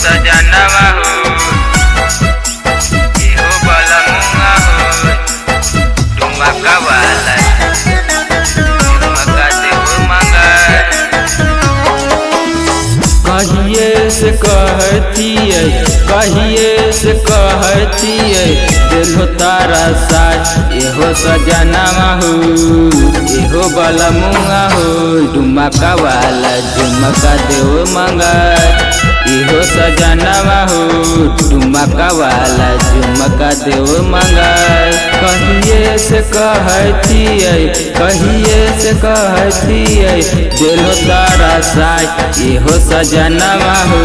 सजनवा हो एहो बलमुआ हो ठुमका वाला ठुमका देहो मंगाए। कहिए से कहतिए दिलो तारा साज एहो सजनवा हो एहो बलमुआ हो ठुमका वाला झुमका देहो मंगाए। एहो सजनवा हो ठुमका वाला झुमका देहो मंगाए। कहिए से कहतिए दिलो तारा साज एहो सजनवा हो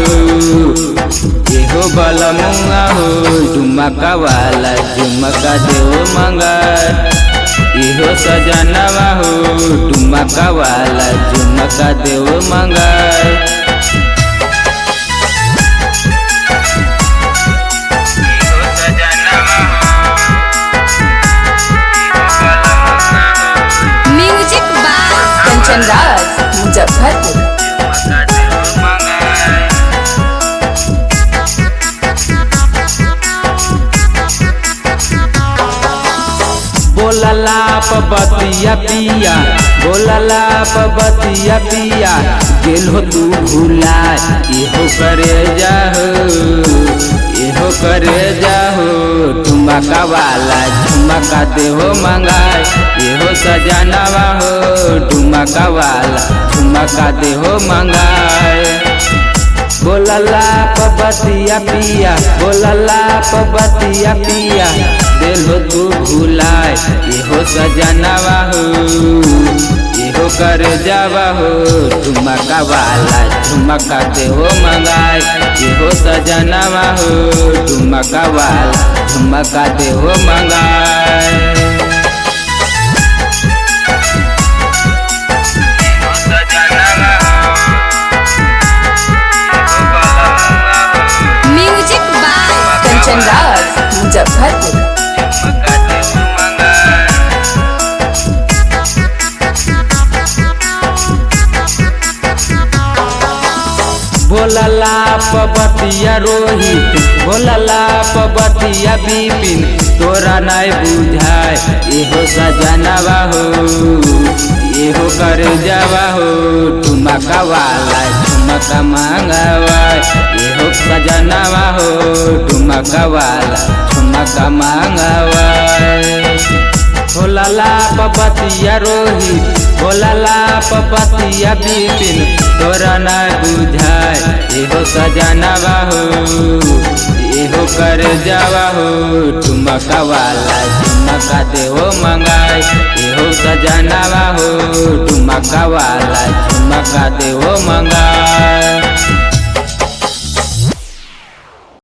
एहो बलमुआ हो ठुमका वाला झुमका देहो मंगाए। एहो सजनवा हो ठुमका वाला झुमका देहो मंगाए। Music by Kanchan Raj Muzaffarpur. बोलला बतिया पिया गेलो तू भूला एहो करे जाहो ठुमका वाला झुमका देहो मंगाए। एहो सजनवा हो ठुमका वाला झुमका देहो मंगाए। बोलला बतिया पिया दिलो तू भूलाए एहो सजनवा हो एहो करे जावा हो ठुमका वाला झुमका देहो मंगाए। एहो सजनवा हो ठुमका वाला झुमका देहो मंगाए। Music by Kanchan Raj Muzaffarpur. बोलला बतिया रोहित बोलला बतिया बिपिन तोरा नहीं बुझाए। एहो सजनवा हो एहो करे जावा हो ठुमका वाला झुमका मंगवाए। एहो सजनवा हो ठुमका वाला झुमका मंगवाए। बोलला बतिया रोहित बोलला बतिया बिपिन तोरा न बुझाए। एहो सजनवा हो एहो कर जावा हो ठुमका वाला झुमका देहो मंगाए। एहो सजनवा हो ठुमका वाला झुमका देहो मंगाए।